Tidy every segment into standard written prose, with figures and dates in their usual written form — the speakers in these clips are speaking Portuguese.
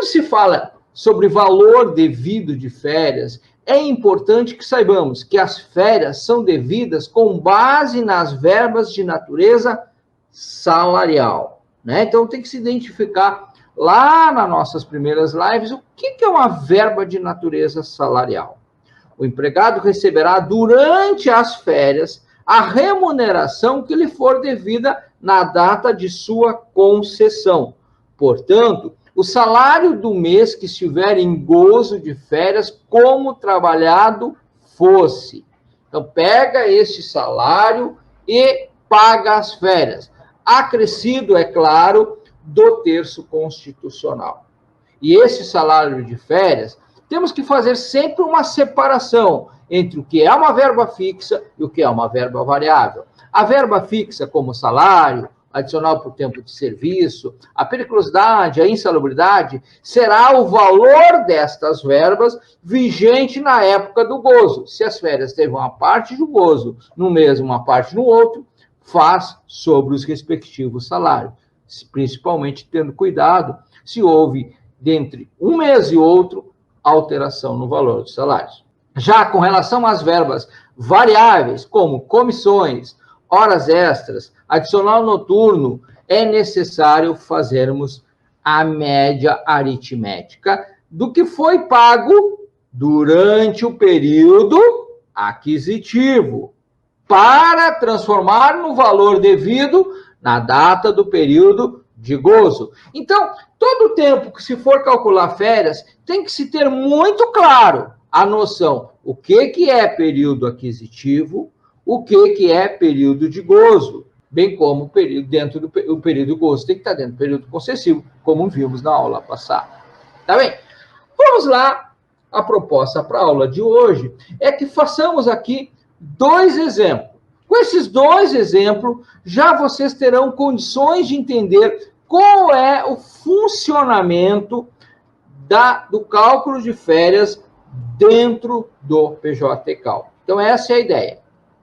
Quando se fala sobre valor devido de férias, é importante que saibamos que as férias são devidas com base nas verbas de natureza salarial, né? Então tem que se identificar lá nas nossas primeiras lives o que é uma verba de natureza salarial. O empregado receberá durante as férias a remuneração que lhe for devida na data de sua concessão. Portanto, o salário do mês que estiver em gozo de férias, como trabalhado fosse. Então, pega esse salário e paga as férias. Acrescido, é claro, do terço constitucional. E esse salário de férias, temos que fazer sempre uma separação entre o que é uma verba fixa e o que é uma verba variável. A verba fixa, como salário, adicional por tempo de serviço, a periculosidade, a insalubridade, será o valor destas verbas vigente na época do gozo. Se as férias teve uma parte do gozo no mês, uma parte no outro, faz sobre os respectivos salários, principalmente tendo cuidado se houve, dentre um mês e outro, alteração no valor dos salários. Já com relação às verbas variáveis, como comissões, horas extras, adicional noturno, é necessário fazermos a média aritmética do que foi pago durante o período aquisitivo, para transformar no valor devido na data do período de gozo. Então, todo o tempo que se for calcular férias, tem que se ter muito claro a noção o que é período aquisitivo, o que é período de gozo, bem como o período dentro do período de gozo tem que estar dentro do período concessivo, como vimos na aula passada. Tá bem? Vamos lá. A proposta para a aula de hoje é que façamos aqui 2 exemplos. Com esses 2 exemplos, já vocês terão condições de entender qual é o funcionamento do cálculo de férias dentro do PJCalc. Então, essa é a ideia.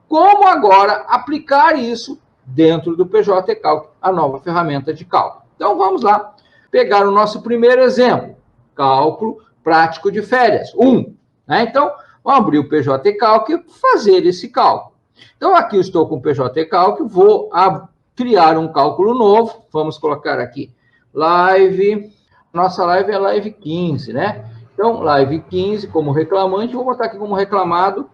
Como agora aplicar isso dentro do PJCalc, a nova ferramenta de cálculo. Então, vamos lá pegar o nosso primeiro exemplo, cálculo prático de férias, 1. Né? Então, vamos abrir o PJCalc e fazer esse cálculo. Então, aqui eu estou com o PJCalc, vou criar um cálculo novo, vamos colocar aqui, nossa live é live 15, né? Então, live 15 como reclamante, vou botar aqui como reclamado,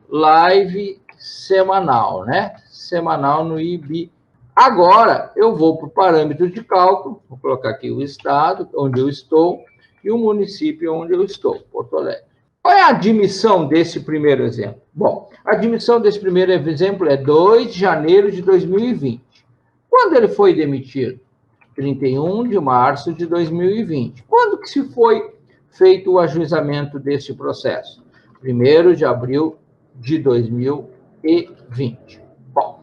live semanal, né? Semanal no IB. Agora, eu vou para o parâmetro de cálculo, vou colocar aqui o estado, onde eu estou, e o município onde eu estou, Porto Alegre. Qual é a admissão desse primeiro exemplo? Bom, a admissão desse primeiro exemplo é 2 de janeiro de 2020. Quando ele foi demitido? 31 de março de 2020. Quando que se foi feito o ajuizamento deste processo? 1º de abril de 2020. Bom,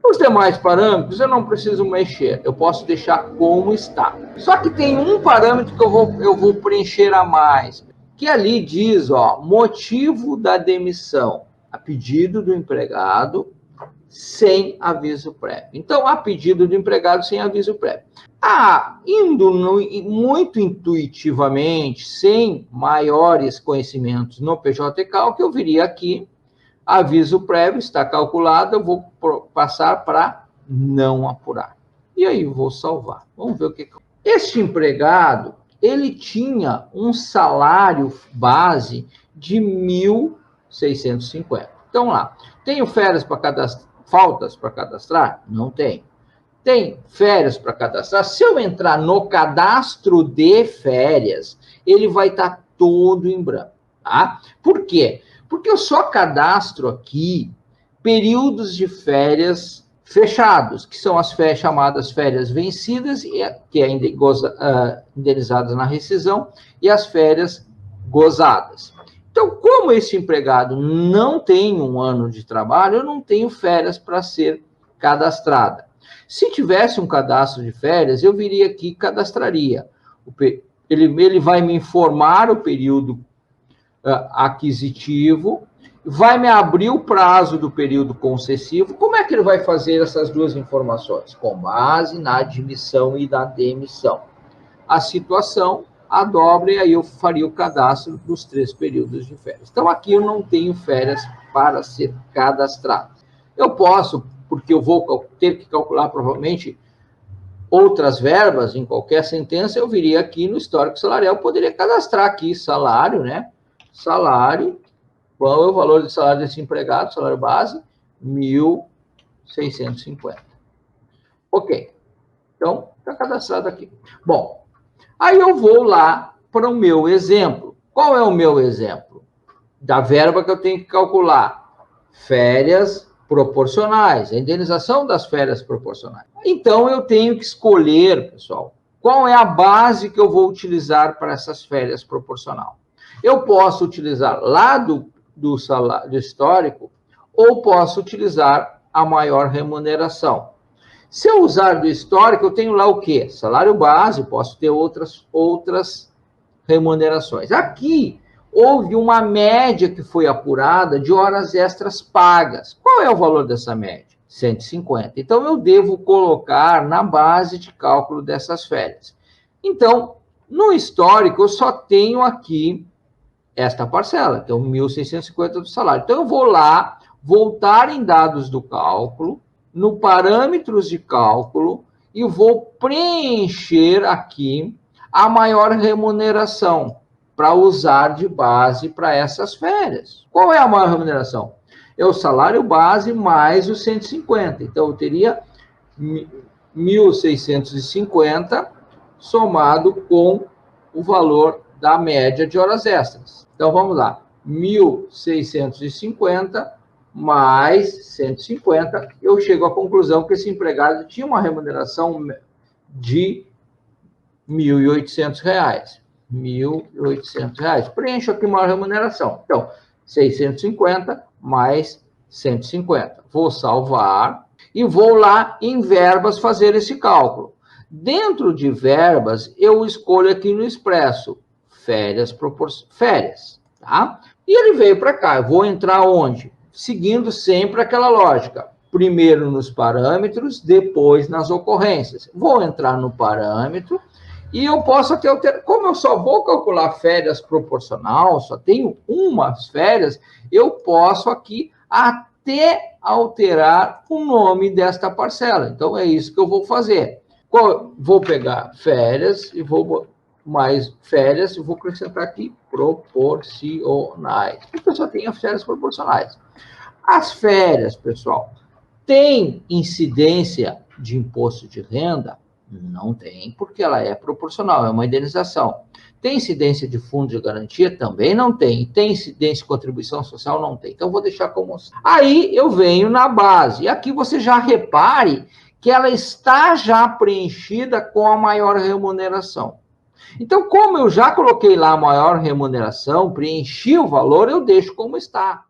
os demais parâmetros eu não preciso mexer, eu posso deixar como está. Só que tem um parâmetro que eu vou preencher a mais, que ali diz, ó, motivo da demissão, a pedido do empregado, sem aviso prévio. Então, a pedido do empregado sem aviso prévio. Indo muito intuitivamente, sem maiores conhecimentos no PJCalc, eu viria aqui, aviso prévio, está calculado, eu vou passar para não apurar. E aí eu vou salvar. Vamos ver o que... Este empregado, ele tinha um salário base de 1.650. Então, lá, tenho férias para cadastrar? Faltas para cadastrar? Não tem. Tem férias para cadastrar? Se eu entrar no cadastro de férias, ele vai estar todo em branco. Tá? Por quê? Porque eu só cadastro aqui períodos de férias fechados, que são as chamadas férias vencidas, que é indenizadas na rescisão, e as férias gozadas. Então, como esse empregado não tem um ano de trabalho, eu não tenho férias para ser cadastrada. Se tivesse um cadastro de férias, eu viria aqui e cadastraria. Ele vai me informar o período aquisitivo, vai me abrir o prazo do período concessivo. Como é que ele vai fazer essas 2 informações? Com base na admissão e na demissão. A situação a dobra, e aí eu faria o cadastro dos 3 períodos de férias. Então, aqui eu não tenho férias para ser cadastrado. Eu posso, porque eu vou ter que calcular provavelmente outras verbas em qualquer sentença, eu viria aqui no histórico salarial, eu poderia cadastrar aqui salário, né? Salário, qual é o valor de salário desse empregado, salário base? 1.650. Ok. Então, está cadastrado aqui. Bom, aí eu vou lá para o meu exemplo. Qual é o meu exemplo? Da verba que eu tenho que calcular. Férias proporcionais, a indenização das férias proporcionais. Então, eu tenho que escolher, pessoal, qual é a base que eu vou utilizar para essas férias proporcional. Eu posso utilizar lá do salário histórico ou posso utilizar a maior remuneração. Se eu usar do histórico, eu tenho lá o quê? Salário base, posso ter outras remunerações. Aqui, houve uma média que foi apurada de horas extras pagas. Qual é o valor dessa média? 150. Então, eu devo colocar na base de cálculo dessas férias. Então, no histórico, eu só tenho aqui esta parcela, que é o 1.650 do salário. Então, eu vou lá, voltar em dados do cálculo, no parâmetros de cálculo, e vou preencher aqui a maior remuneração para usar de base para essas férias. Qual é a maior remuneração? É o salário base mais os 150. Então, eu teria 1.650 somado com o valor da média de horas extras. Então, vamos lá. 1.650 mais 150, eu chego à conclusão que esse empregado tinha uma remuneração de R$1.800. R$1.800. Preencho aqui uma remuneração. Então, 650 mais 150. Vou salvar e vou lá em verbas fazer esse cálculo. Dentro de verbas, eu escolho aqui no expresso férias, tá? E ele veio para cá. Eu vou entrar onde? Seguindo sempre aquela lógica. Primeiro nos parâmetros, depois nas ocorrências. Vou entrar no parâmetro e eu posso até alterar. Como eu só vou calcular férias proporcional, só tenho umas férias, eu posso aqui até alterar o nome desta parcela. Então, é isso que eu vou fazer. Vou pegar férias e vou mais férias e vou acrescentar aqui proporcionais. Porque eu só tenho as férias proporcionais. As férias, pessoal, tem incidência de imposto de renda? Não tem, porque ela é proporcional, é uma indenização. Tem incidência de fundo de garantia? Também não tem. Tem incidência de contribuição social? Não tem. Então, vou deixar como... Aí, eu venho na base. E aqui você já repare que ela está já preenchida com a maior remuneração. Então, como eu já coloquei lá a maior remuneração, preenchi o valor, eu deixo como está.